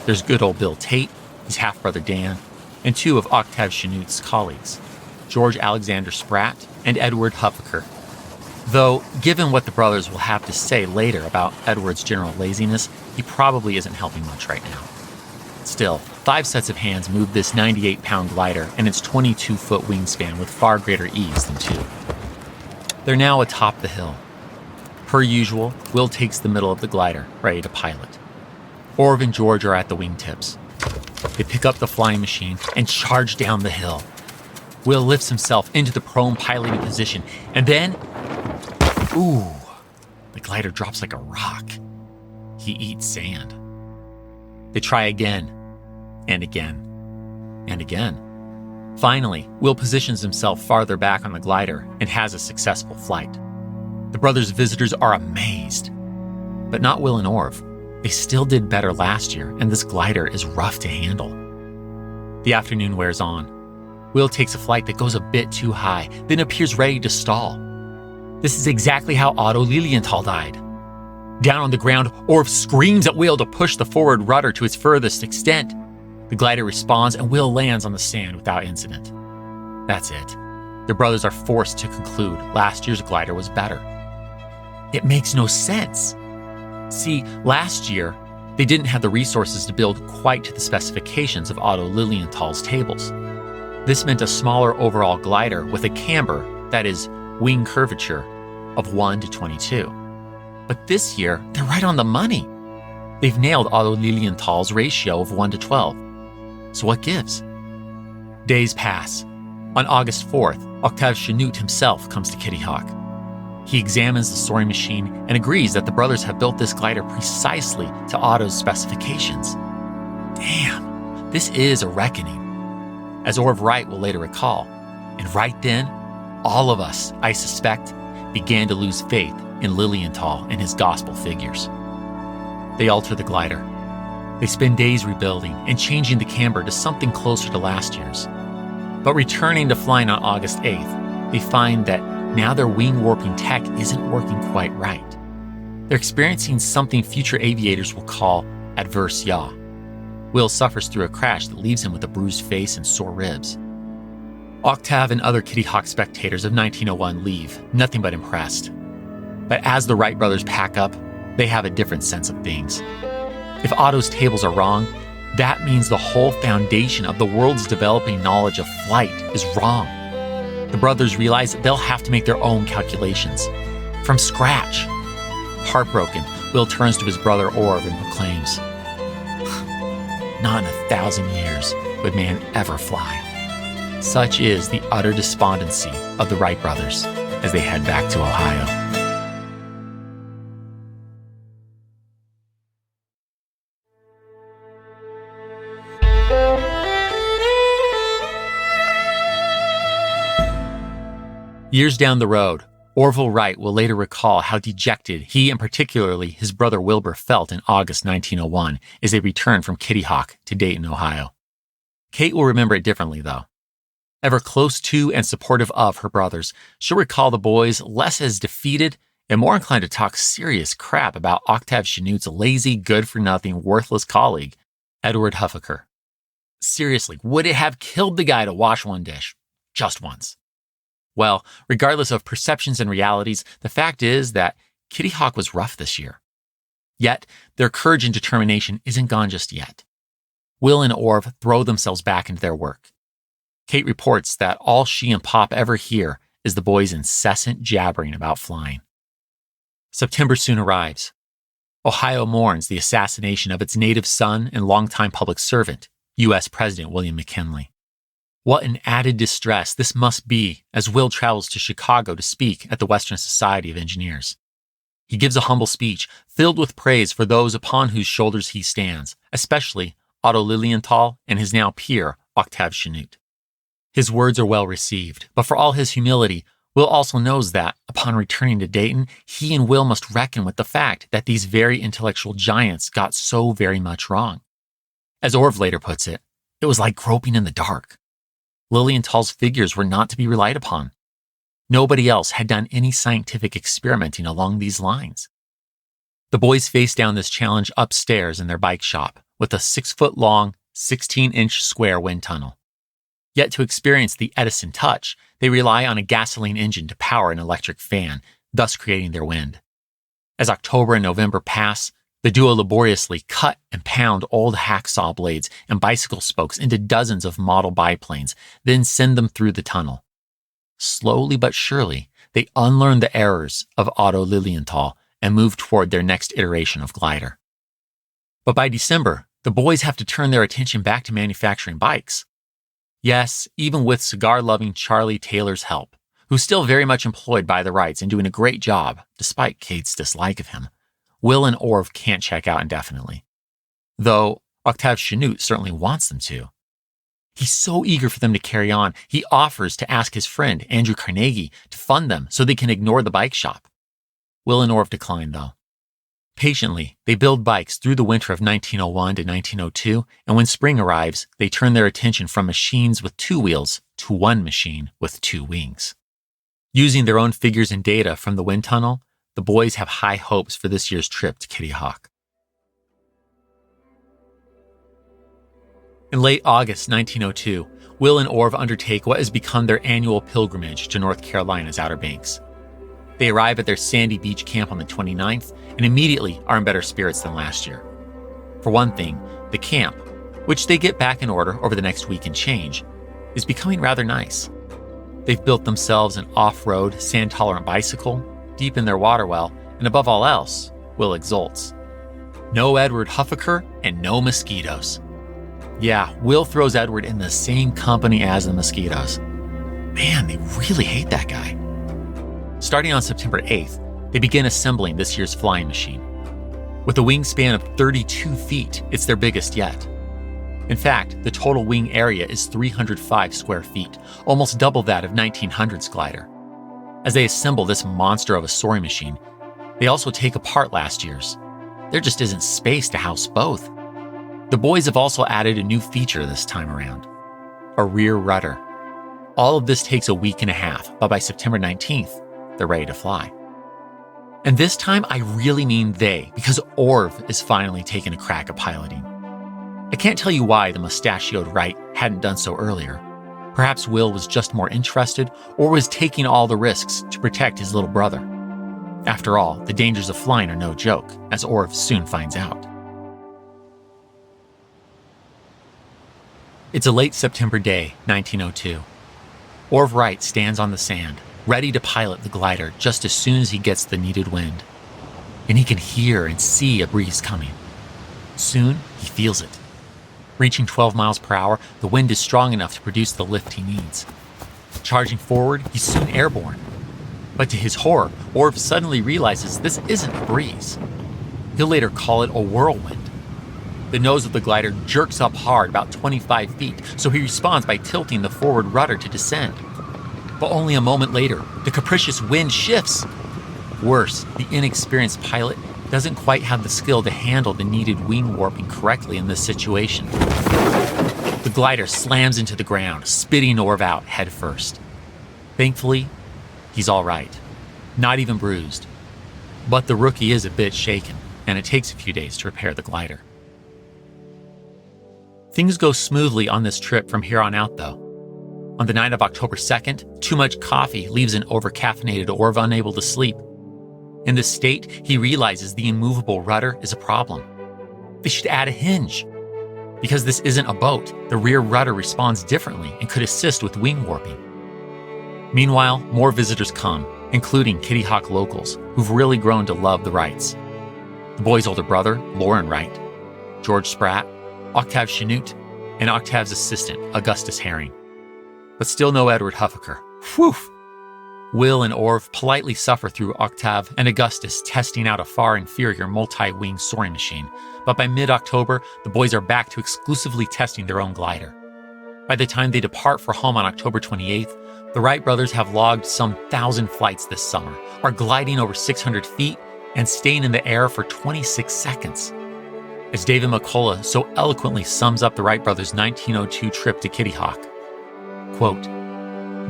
There's good old Bill Tate, his half-brother Dan, and 2 of Octave Chanute's colleagues, George Alexander Spratt and Edward Huffaker. Though, given what the brothers will have to say later about Edward's general laziness, he probably isn't helping much right now. Still, 5 sets of hands move this 98-pound glider and its 22-foot wingspan with far greater ease than 2. They're now atop the hill. Per usual, Will takes the middle of the glider, ready to pilot. Orv and George are at the wingtips. They pick up the flying machine and charge down the hill. Will lifts himself into the prone piloting position, and then, the glider drops like a rock. He eats sand. They try again, and again, and again. Finally, Will positions himself farther back on the glider and has a successful flight. The brothers' visitors are amazed. But not Will and Orv. They still did better last year, and this glider is rough to handle. The afternoon wears on. Will takes a flight that goes a bit too high, then appears ready to stall. This is exactly how Otto Lilienthal died. Down on the ground, Orv screams at Will to push the forward rudder to its furthest extent. The glider responds, and Will lands on the sand without incident. That's it. The brothers are forced to conclude last year's glider was better. It makes no sense. See, last year, they didn't have the resources to build quite to the specifications of Otto Lilienthal's tables. This meant a smaller overall glider with a camber, that is, wing curvature, of 1 to 22. But this year, they're right on the money. They've nailed Otto Lilienthal's ratio of 1 to 12. So what gives? Days pass. On August 4th, Octave Chanute himself comes to Kitty Hawk. He examines the soaring machine and agrees that the brothers have built this glider precisely to Otto's specifications. Damn, this is a reckoning. As Orv Wright will later recall, and right then, all of us, I suspect, began to lose faith in Lilienthal and his gospel figures. They alter the glider. They spend days rebuilding and changing the camber to something closer to last year's. But returning to flying on August 8th, they find that now their wing warping tech isn't working quite right. They're experiencing something future aviators will call adverse yaw. Will suffers through a crash that leaves him with a bruised face and sore ribs. Octave and other Kitty Hawk spectators of 1901 leave, nothing but impressed. But as the Wright brothers pack up, they have a different sense of things. If Otto's tables are wrong, that means the whole foundation of the world's developing knowledge of flight is wrong. The brothers realize that they'll have to make their own calculations. From scratch. Heartbroken, Will turns to his brother Orv and proclaims, "Not in 1,000 years would man ever fly." Such is the utter despondency of the Wright brothers as they head back to Ohio. Years down the road, Orville Wright will later recall how dejected he and particularly his brother Wilbur felt in August 1901 as they returned from Kitty Hawk to Dayton, Ohio. Kate will remember it differently, though. Ever close to and supportive of her brothers, she'll recall the boys less as defeated and more inclined to talk serious crap about Octave Chanute's lazy, good-for-nothing, worthless colleague, Edward Huffaker. Seriously, would it have killed the guy to wash one dish? Just once. Well, regardless of perceptions and realities, the fact is that Kitty Hawk was rough this year. Yet, their courage and determination isn't gone just yet. Will and Orv throw themselves back into their work. Kate reports that all she and Pop ever hear is the boys' incessant jabbering about flying. September soon arrives. Ohio mourns the assassination of its native son and longtime public servant, U.S. President William McKinley. What an added distress this must be as Will travels to Chicago to speak at the Western Society of Engineers. He gives a humble speech filled with praise for those upon whose shoulders he stands, especially Otto Lilienthal and his now peer, Octave Chanute. His words are well received, but for all his humility, Will also knows that, upon returning to Dayton, he and Will must reckon with the fact that these very intellectual giants got so very much wrong. As Orv later puts it, it was like groping in the dark. Lilienthal's figures were not to be relied upon. Nobody else had done any scientific experimenting along these lines. The boys faced down this challenge upstairs in their bike shop with a 6-foot-long, 16-inch square wind tunnel. Yet to experience the Edison touch, they rely on a gasoline engine to power an electric fan, thus creating their wind. As October and November pass, the duo laboriously cut and pound old hacksaw blades and bicycle spokes into dozens of model biplanes, then send them through the tunnel. Slowly but surely, they unlearn the errors of Otto Lilienthal and move toward their next iteration of glider. But by December, the boys have to turn their attention back to manufacturing bikes. Yes, even with cigar-loving Charlie Taylor's help, who's still very much employed by the Wrights and doing a great job, despite Kate's dislike of him, Will and Orv can't check out indefinitely. Though Octave Chanute certainly wants them to. He's so eager for them to carry on, he offers to ask his friend, Andrew Carnegie, to fund them so they can ignore the bike shop. Will and Orv decline, though. Patiently, they build bikes through the winter of 1901 to 1902, and when spring arrives, they turn their attention from machines with 2 wheels to one machine with 2 wings. Using their own figures and data from the wind tunnel, the boys have high hopes for this year's trip to Kitty Hawk. In late August 1902, Will and Orv undertake what has become their annual pilgrimage to North Carolina's Outer Banks. They arrive at their sandy beach camp on the 29th and immediately are in better spirits than last year. For one thing, the camp, which they get back in order over the next week and change, is becoming rather nice. They've built themselves an off-road, sand-tolerant bicycle, deep in their water well, and above all else, Will exults. No Edward Huffaker and no mosquitoes. Yeah, Will throws Edward in the same company as the mosquitoes. Man, they really hate that guy. Starting on September 8th, they begin assembling this year's flying machine. With a wingspan of 32 feet, it's their biggest yet. In fact, the total wing area is 305 square feet, almost double that of 1900's glider. As they assemble this monster of a soaring machine, they also take apart last year's. There just isn't space to house both. The boys have also added a new feature this time around, a rear rudder. All of this takes a week and a half, but by September 19th, they're ready to fly. And this time I really mean they, because Orv is finally taking a crack at piloting. I can't tell you why the mustachioed Wright hadn't done so earlier. Perhaps Will was just more interested or was taking all the risks to protect his little brother. After all, the dangers of flying are no joke, as Orv soon finds out. It's a late September day, 1902. Orv Wright stands on the sand, ready to pilot the glider just as soon as he gets the needed wind. And he can hear and see a breeze coming. Soon, he feels it. Reaching 12 miles per hour, the wind is strong enough to produce the lift he needs. Charging forward, he's soon airborne. But to his horror, Orv suddenly realizes this isn't a breeze. He'll later call it a whirlwind. The nose of the glider jerks up hard, about 25 feet, so he responds by tilting the forward rudder to descend. But only a moment later, the capricious wind shifts. Worse, the inexperienced pilot doesn't quite have the skill to handle the needed wing warping correctly in this situation. The glider slams into the ground, spitting Orv out head first. Thankfully, he's all right, not even bruised. But the rookie is a bit shaken, and it takes a few days to repair the glider. Things go smoothly on this trip from here on out, though. On the night of October 2nd, too much coffee leaves an overcaffeinated Orv unable to sleep. In this state, he realizes the immovable rudder is a problem. They should add a hinge. Because this isn't a boat, the rear rudder responds differently and could assist with wing warping. Meanwhile, more visitors come, including Kitty Hawk locals, who've really grown to love the Wrights. The boy's older brother, Loren Wright, George Spratt, Octave Chanute, and Octave's assistant, Augustus Herring. But still no Edward Huffaker. Whew! Will and Orv politely suffer through Octave and Augustus testing out a far inferior multi-wing soaring machine, but by mid-October, the boys are back to exclusively testing their own glider. By the time they depart for home on October 28th, the Wright brothers have logged some 1,000 flights this summer, are gliding over 600 feet, and staying in the air for 26 seconds. As David McCullough so eloquently sums up the Wright brothers' 1902 trip to Kitty Hawk, quote,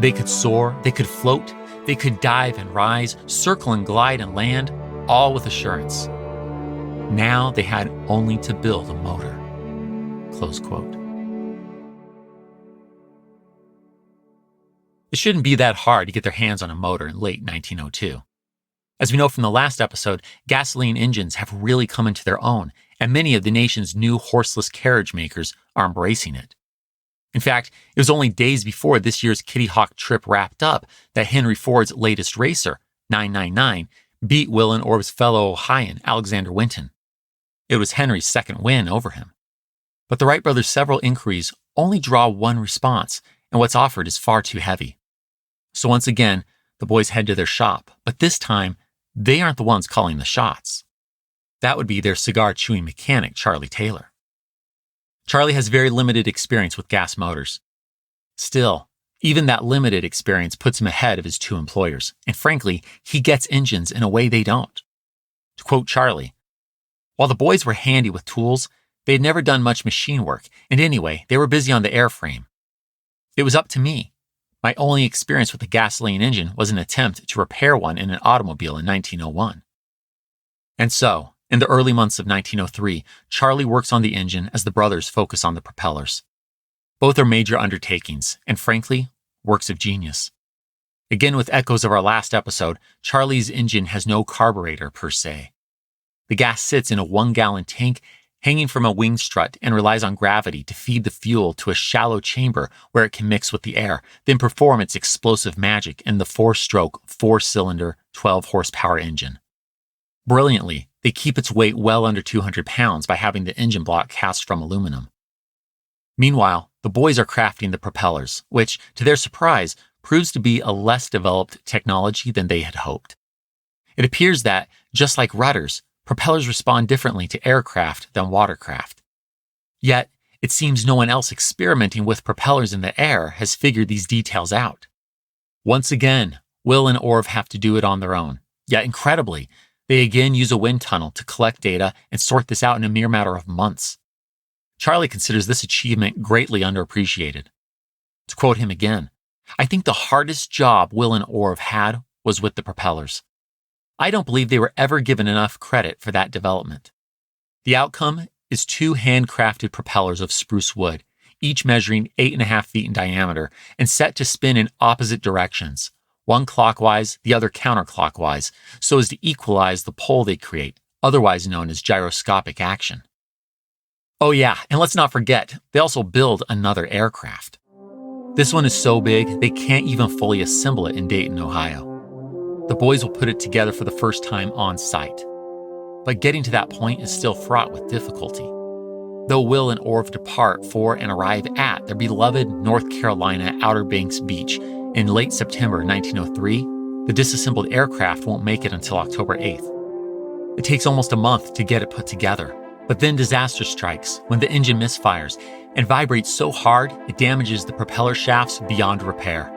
"They could soar, they could float, they could dive and rise, circle and glide and land, all with assurance. Now they had only to build a motor." Close quote. It shouldn't be that hard to get their hands on a motor in late 1902. As we know from the last episode, gasoline engines have really come into their own, and many of the nation's new horseless carriage makers are embracing it. In fact, it was only days before this year's Kitty Hawk trip wrapped up that Henry Ford's latest racer, 999, beat Will and Orv's fellow Ohioan, Alexander Winton. It was Henry's second win over him. But the Wright brothers' several inquiries only draw one response, and what's offered is far too heavy. So once again, the boys head to their shop, but this time, they aren't the ones calling the shots. That would be their cigar-chewing mechanic, Charlie Taylor. Charlie has very limited experience with gas motors. Still, even that limited experience puts him ahead of his two employers, and frankly, he gets engines in a way they don't. To quote Charlie, "While the boys were handy with tools, they had never done much machine work, and anyway, they were busy on the airframe. It was up to me. My only experience with a gasoline engine was an attempt to repair one in an automobile in 1901. And so, in the early months of 1903, Charlie works on the engine as the brothers focus on the propellers. Both are major undertakings, and frankly, works of genius. Again, with echoes of our last episode, Charlie's engine has no carburetor per se. The gas sits in a 1-gallon tank hanging from a wing strut and relies on gravity to feed the fuel to a shallow chamber where it can mix with the air, then perform its explosive magic in the 4-stroke, 4-cylinder, 12-horsepower engine. Brilliantly, they keep its weight well under 200 pounds by having the engine block cast from aluminum. Meanwhile, the boys are crafting the propellers, which, to their surprise, proves to be a less developed technology than they had hoped. It appears that, just like rudders, propellers respond differently to aircraft than watercraft. Yet, it seems no one else experimenting with propellers in the air has figured these details out. Once again, Will and Orv have to do it on their own. Yet, incredibly, they again use a wind tunnel to collect data and sort this out in a mere matter of months. Charlie considers this achievement greatly underappreciated. To quote him again, "I think the hardest job Will and Orv had was with the propellers. I don't believe they were ever given enough credit for that development. The outcome is 2 handcrafted propellers of spruce wood, each measuring 8.5 feet in diameter and set to spin in opposite directions, one clockwise, the other counterclockwise, so as to equalize the pole they create, otherwise known as gyroscopic action. Oh yeah, and let's not forget, they also build another aircraft. This one is so big, they can't even fully assemble it in Dayton, Ohio. The boys will put it together for the first time on site. But getting to that point is still fraught with difficulty. Though Will and Orv depart for and arrive at their beloved North Carolina Outer Banks Beach in late September 1903, the disassembled aircraft won't make it until October 8th. It takes almost a month to get it put together, but then disaster strikes when the engine misfires and vibrates so hard it damages the propeller shafts beyond repair.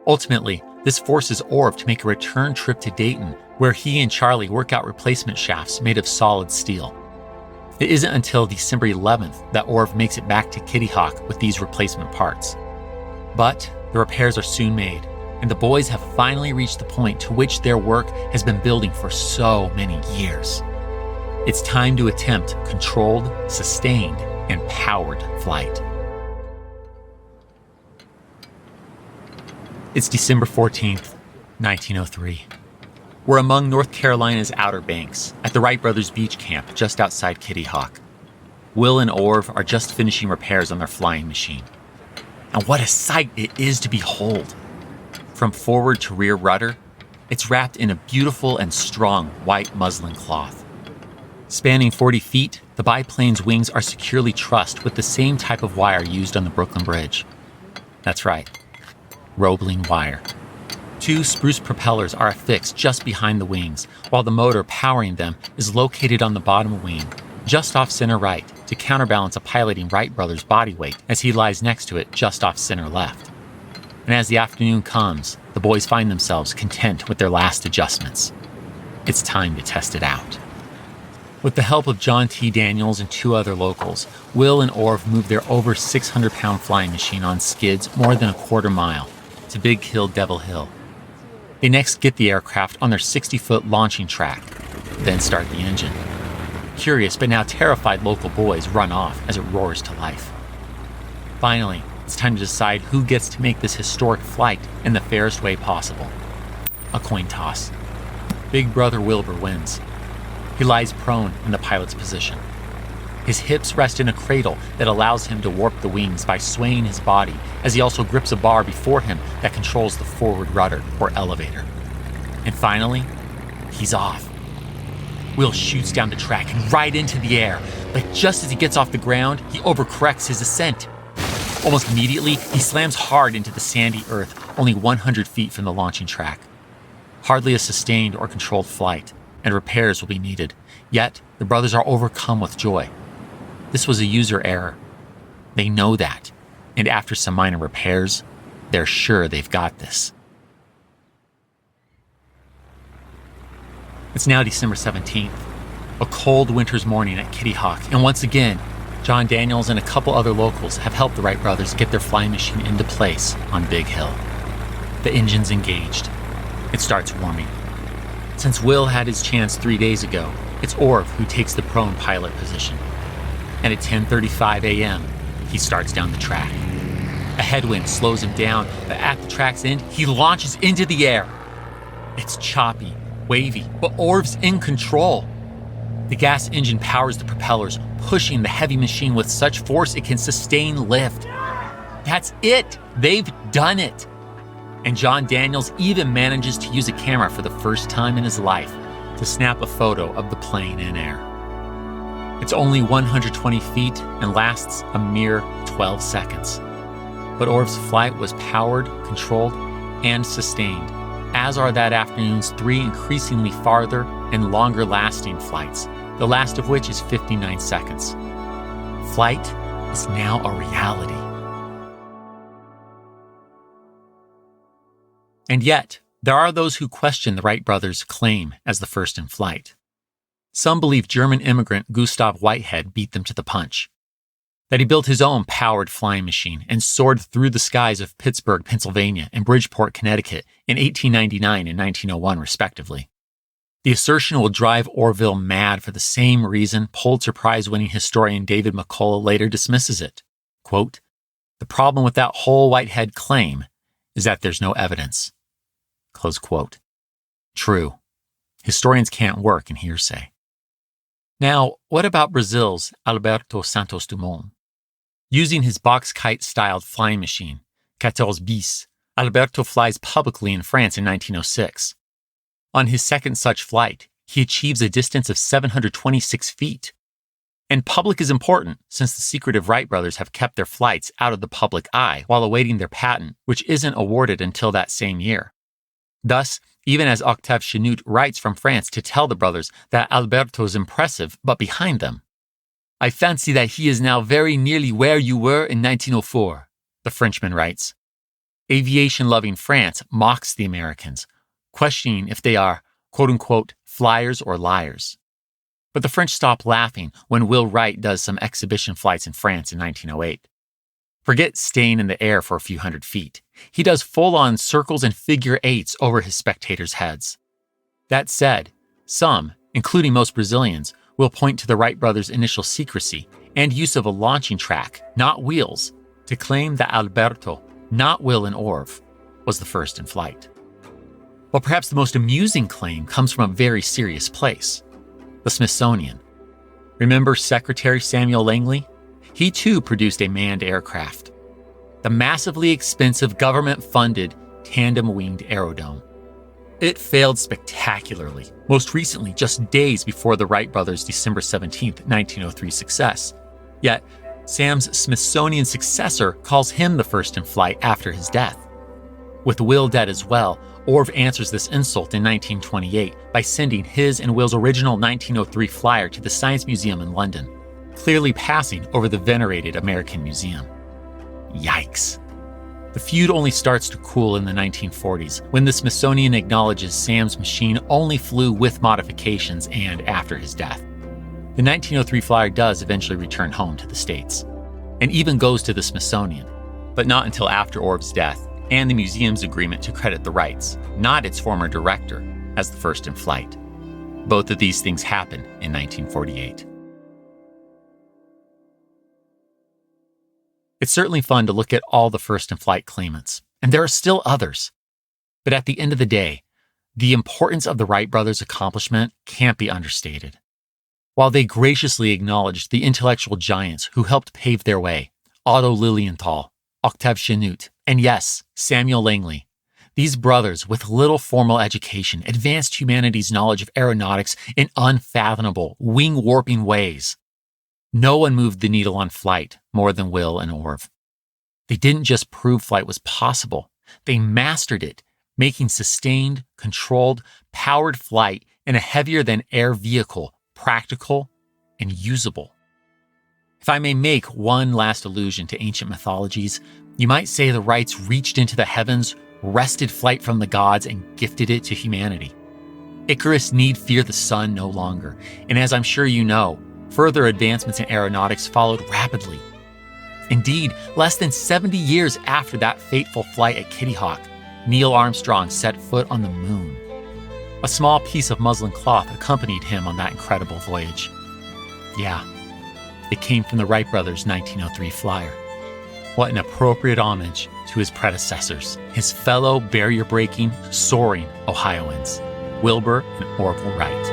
Ultimately, this forces Orv to make a return trip to Dayton, where he and Charlie work out replacement shafts made of solid steel. It isn't until December 11th that Orv makes it back to Kitty Hawk with these replacement parts. But the repairs are soon made, and the boys have finally reached the point to which their work has been building for so many years. It's time to attempt controlled, sustained, and powered flight. It's December 14th, 1903. We're among North Carolina's Outer Banks, at the Wright brothers' beach camp just outside Kitty Hawk. Will and Orv are just finishing repairs on their flying machine. And what a sight it is to behold! From forward to rear rudder, it's wrapped in a beautiful and strong white muslin cloth. Spanning 40 feet, the biplane's wings are securely trussed with the same type of wire used on the Brooklyn Bridge. That's right, Roebling wire. 2 spruce propellers are affixed just behind the wings, while the motor powering them is located on the bottom wing, just off center right, to counterbalance a piloting Wright brothers' body weight as he lies next to it just off center left. And as the afternoon comes, the boys find themselves content with their last adjustments. It's time to test it out. With the help of John T. Daniels and 2 other locals, Will and Orv move their over 600-pound flying machine on skids more than a quarter mile to Big Hill Devil Hill. They next get the aircraft on their 60-foot launching track, then start the engine. Curious but now terrified local boys run off as it roars to life. Finally, it's time to decide who gets to make this historic flight in the fairest way possible. A coin toss. Big brother Wilbur wins. He lies prone in the pilot's position. His hips rest in a cradle that allows him to warp the wings by swaying his body, as he also grips a bar before him that controls the forward rudder or elevator. And finally, he's off. Will shoots down the track and right into the air, but just as he gets off the ground, he overcorrects his ascent. Almost immediately, he slams hard into the sandy earth, only 100 feet from the launching track. Hardly a sustained or controlled flight, and repairs will be needed. Yet, the brothers are overcome with joy. This was a user error. They know that, and after some minor repairs, they're sure they've got this. It's now December 17th, a cold winter's morning at Kitty Hawk, and once again, John Daniels and a couple other locals have helped the Wright brothers get their flying machine into place on Big Hill. The engine's engaged. It starts warming. Since Will had his chance 3 days ago, it's Orv who takes the prone pilot position. And at 10:35 a.m., he starts down the track. A headwind slows him down, but at the track's end, he launches into the air. It's choppy, wavy, but Orv's in control. The gas engine powers the propellers, pushing the heavy machine with such force it can sustain lift. That's it! They've done it! And John Daniels even manages to use a camera for the first time in his life to snap a photo of the plane in air. It's only 120 feet and lasts a mere 12 seconds. But Orv's flight was powered, controlled, and sustained, as are that afternoon's 3 increasingly farther and longer-lasting flights, the last of which is 59 seconds. Flight is now a reality. And yet, there are those who question the Wright brothers' claim as the first in flight. Some believe German immigrant Gustav Whitehead beat them to the punch, that he built his own powered flying machine and soared through the skies of Pittsburgh, Pennsylvania, and Bridgeport, Connecticut in 1899 and 1901, respectively. The assertion will drive Orville mad for the same reason Pulitzer Prize-winning historian David McCullough later dismisses it. Quote, "The problem with that whole Whitehead claim is that there's no evidence." Close quote. True. Historians can't work in hearsay. Now, what about Brazil's Alberto Santos Dumont? Using his box kite-styled flying machine, 14 bis, Alberto flies publicly in France in 1906. On his second such flight, he achieves a distance of 726 feet. And public is important, since the secretive Wright brothers have kept their flights out of the public eye while awaiting their patent, which isn't awarded until that same year. Thus, even as Octave Chanute writes from France to tell the brothers that Alberto's impressive, but behind them. "I fancy that he is now very nearly where you were in 1904, the Frenchman writes. Aviation-loving France mocks the Americans, questioning if they are, quote-unquote, flyers or liars. But the French stop laughing when Will Wright does some exhibition flights in France in 1908. Forget staying in the air for a few hundred feet. He does full-on circles and figure eights over his spectators' heads. That said, some, including most Brazilians, will point to the Wright brothers' initial secrecy and use of a launching track, not wheels, to claim that Alberto, not Will and Orv, was the first in flight. But perhaps the most amusing claim comes from a very serious place: the Smithsonian. Remember Secretary Samuel Langley? He too produced a manned aircraft. The massively expensive government-funded tandem-winged aerodome. It failed spectacularly, most recently just days before the Wright brothers' December 17, 1903 success. Yet, Sam's Smithsonian successor calls him the first in flight after his death. With Will dead as well, Orv answers this insult in 1928 by sending his and Will's original 1903 flyer to the Science Museum in London, clearly passing over the venerated American Museum. Yikes. The feud only starts to cool in the 1940s, when the Smithsonian acknowledges Sam's machine only flew with modifications and after his death. The 1903 flyer does eventually return home to the States, and even goes to the Smithsonian, but not until after Orv's death and the museum's agreement to credit the Wrights, not its former director, as the first in flight. Both of these things happen in 1948. It's certainly fun to look at all the first-in-flight claimants, and there are still others. But at the end of the day, the importance of the Wright brothers' accomplishment can't be understated. While they graciously acknowledged the intellectual giants who helped pave their way, Otto Lilienthal, Octave Chanute, and yes, Samuel Langley, These brothers, with little formal education, advanced humanity's knowledge of aeronautics in unfathomable, wing-warping ways. No one moved the needle on flight more than Will and Orv. They didn't just prove flight was possible. They mastered it, making sustained, controlled, powered flight in a heavier-than-air vehicle practical and usable. If I may make one last allusion to ancient mythologies, you might say the Wrights reached into the heavens, wrested flight from the gods, and gifted it to humanity. Icarus need fear the sun no longer, and as I'm sure you know, further advancements in aeronautics followed rapidly. Indeed, less than 70 years after that fateful flight at Kitty Hawk, Neil Armstrong set foot on the moon. A small piece of muslin cloth accompanied him on that incredible voyage. Yeah, it came from the Wright brothers' 1903 flyer. What an appropriate homage to his predecessors, his fellow barrier-breaking, soaring Ohioans, Wilbur and Orville Wright.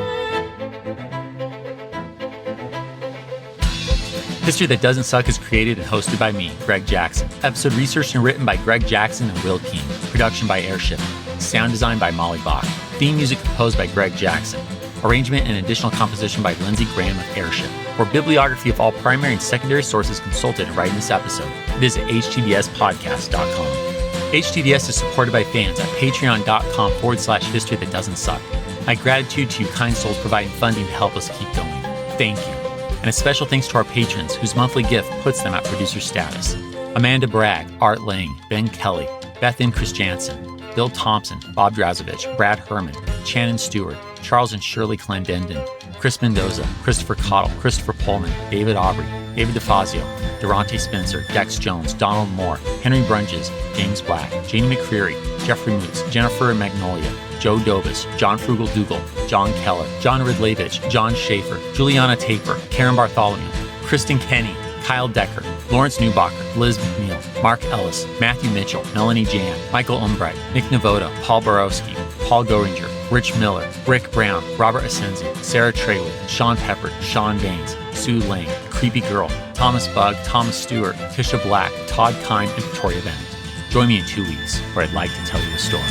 History That Doesn't Suck is created and hosted by me, Greg Jackson. Episode researched and written by Greg Jackson and Will King. Production by Airship. Sound design by Molly Bach. Theme music composed by Greg Jackson. Arrangement and additional composition by Lindsey Graham of Airship. For bibliography of all primary and secondary sources consulted in writing this episode, visit htdspodcast.com. HTDS is supported by fans at patreon.com/history that doesn't suck. My gratitude to you kind souls providing funding to help us keep going. Thank you. And a special thanks to our patrons whose monthly gift puts them at producer status. Amanda Bragg, Art Lang, Ben Kelly, Beth M. Chris Jansen, Bill Thompson, Bob Drazovich, Brad Herman, Shannon Stewart, Charles and Shirley Clendenden, Chris Mendoza, Christopher Cottle, Christopher Pullman, David Aubrey, David DeFazio, Durante Spencer, Dex Jones, Donald Moore, Henry Brunges, James Black, Janie McCreary, Jeffrey Moots, Jennifer Magnolia, Joe Dobis, John Frugal Dougal, John Keller, John Ridlevich, John Schaefer, Juliana Taper, Karen Bartholomew, Kristen Kenny, Kyle Decker, Lawrence Newbacher, Liz McNeil, Mark Ellis, Matthew Mitchell, Melanie Jan, Michael Umbright, Nick Navoda, Paul Borowski, Paul Goringer, Rich Miller, Rick Brown, Robert Asenzi, Sarah Traylor, Sean Pepper, Sean Baines, Sue Lang, Creepy Girl, Thomas Bugg, Thomas Stewart, Tisha Black, Todd Kine, and Victoria Bennett. Join me in 2 weeks where I'd like to tell you a story.